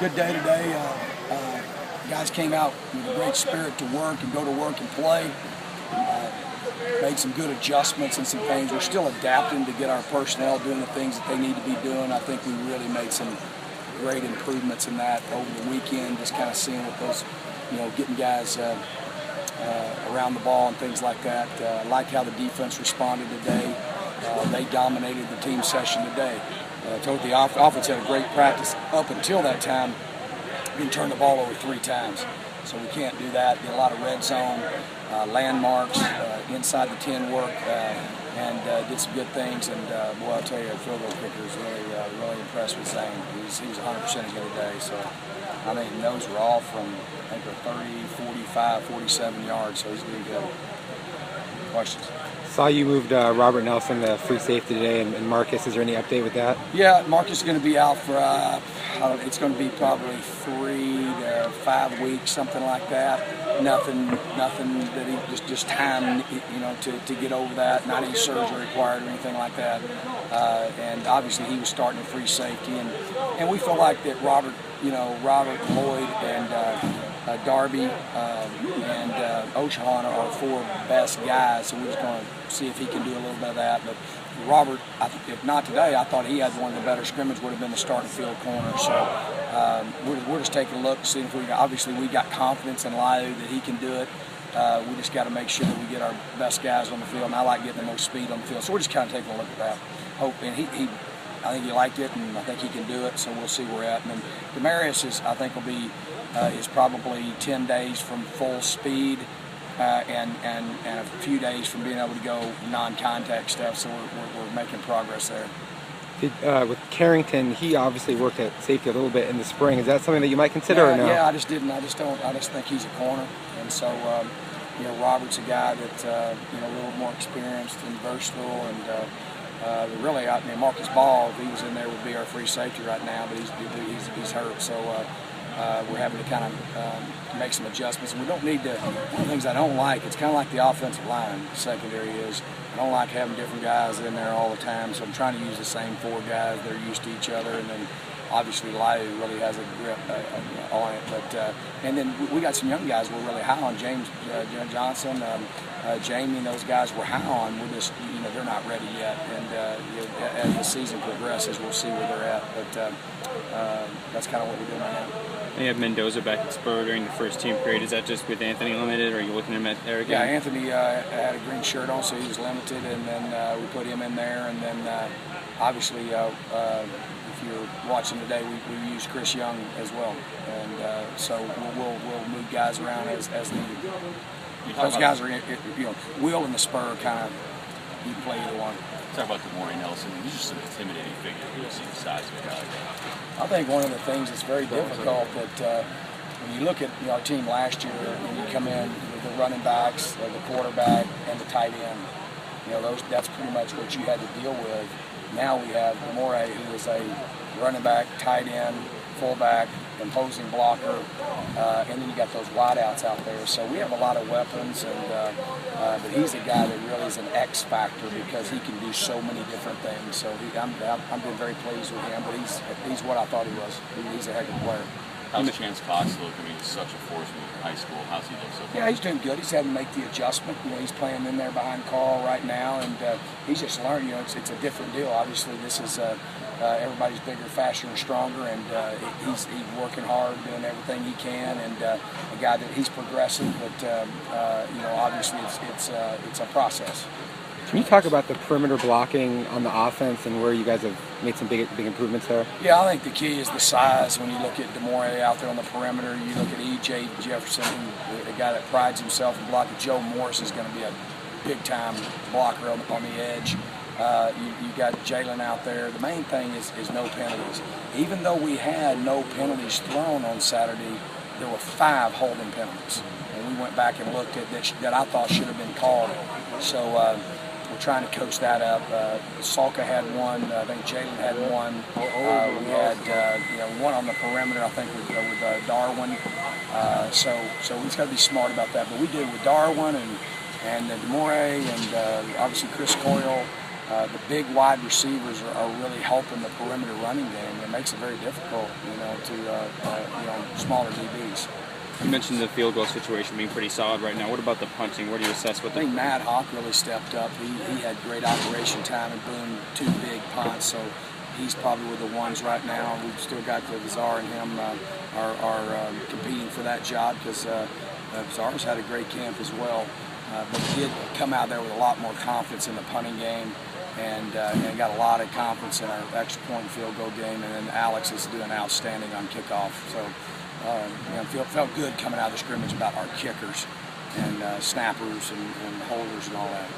good day today. Guys came out with a great spirit to work and go to work and play. Made some good adjustments and some things. We're still adapting to get our personnel doing the things that they need to be doing. I think we really made some great improvements in that over the weekend, just kind of seeing what those, getting guys around the ball and things like that. I like how the defense responded today. They dominated the team session today. Told the offense had a great practice up until that time. We didn't turn the ball over 3 times. So we can't do that. Did a lot of red zone, landmarks, inside the 10 work, and did some good things. And boy, I'll tell you, our field goal kicker is really impressed with Zane. He was 100% again today. So I mean, those were all from, I think, 30, 45, 47 yards. So he's doing good. Questions? Saw you moved Robert Nelson to free safety today, and Marcus. Is there any update with that? Yeah, Marcus is going to be out for it's going to be probably 3 to 5 weeks, something like that. Nothing that he just time, to get over that. Not any surgery required or anything like that. And obviously he was starting at free safety, and we feel like that Robert Lloyd and Darby and Ochahan are our 4 best guys, so we're just going to see if he can do a little bit of that. But Robert, if not today, I thought he had one of the better scrimmage, would have been the starting field corner. So we're just taking a look to see if obviously we got confidence in Liu that he can do it. We just got to make sure that we get our best guys on the field, and I like getting the most speed on the field. So we're just kind of taking a look at that. And I think he liked it, and I think he can do it. So we'll see where we're at. And then Demarius is probably 10 days from full speed, and a few days from being able to go non-contact stuff. So we're making progress there. With Carrington, he obviously worked at safety a little bit in the spring. Is that something that you might consider or no? Yeah, I just didn't. I just think he's a corner, and so Robert's a guy that a little more experienced and versatile, and really, Marcus Ball, if he was in there, would be our free safety right now, but he's hurt. So we're having to kind of make some adjustments. And we don't need to. One of the things I don't like, it's kind of like the offensive line. The secondary is. I don't like having different guys in there all the time, so I'm trying to use the same 4 guys. They're used to each other, and then obviously Liu really has a grip on it. But and then we got some young guys we're really high on. James Johnson, Jamie, and those guys we're high on. We're just they're not ready yet, and as the season progresses, we'll see where they're at. But that's kind of what we're doing right now. You have Mendoza back at Spur during the first team period. Is that just with Anthony limited, or are you looking at him there again? Yeah, Anthony had a green shirt on, so he was limited, and then we put him in there. And then obviously, if you're watching today, we used Chris Young as well, and so we'll move guys around as needed. Those guys are, Will and the Spur kind of, you play either one. Talk about Demore Nelson. He's just an intimidating figure. You see the size of the guy. I think one of the things that's very difficult that when you look at our team last year, when you come in with the running backs, the quarterback, and the tight end, that's pretty much what you had to deal with. Now we have Demore, who is a running back, tight end, fullback, imposing blocker, and then you got those wideouts out there. So we have a lot of weapons, and but he's a guy that really is an X factor because he can do so many different things. So I've been very pleased with him, but he's what I thought he was. He's a heck of a player. How's Chance Cox look? I mean, he's such a force in high school. How's he look so far? Yeah, he's doing good. He's had to make the adjustment. He's playing in there behind Carl right now, and he's just learning. It's a different deal. Obviously, this is everybody's bigger, faster, and stronger, and he's working hard, doing everything he can, and a guy that he's progressive, but obviously it's a process. Can you talk about the perimeter blocking on the offense and where you guys have made some big improvements there? Yeah, I think the key is the size. When you look at Demore out there on the perimeter, you look at E.J. Jefferson, a guy that prides himself in blocking. Joe Morris is going to be a big-time blocker on the edge. You got Jalen out there. The main thing is no penalties. Even though we had no penalties thrown on Saturday, there were 5 holding penalties. And we went back and looked at that I thought should have been called. So we're trying to coach that up. Salka had one. I think Jalen had one. We had one on the perimeter, I think, with Darwin. So we just got to be smart about that. But we did with Darwin and Demore and obviously Chris Coyle. the big wide receivers are really helping the perimeter running game. It makes it very difficult, to smaller DBs. You mentioned the field goal situation being pretty solid right now. What about the punting? Where do you assess what I think Matt Hawk really stepped up. He had great operation time and boomed 2 big punts, so he's probably with the ones right now. We've still got the Bizarre and him are competing for that job because Bizarre's had a great camp as well. But he did come out there with a lot more confidence in the punting game and got a lot of confidence in our extra point and field goal game. And then Alex is doing outstanding on kickoff. So felt good coming out of the scrimmage about our kickers and snappers and holders and all that.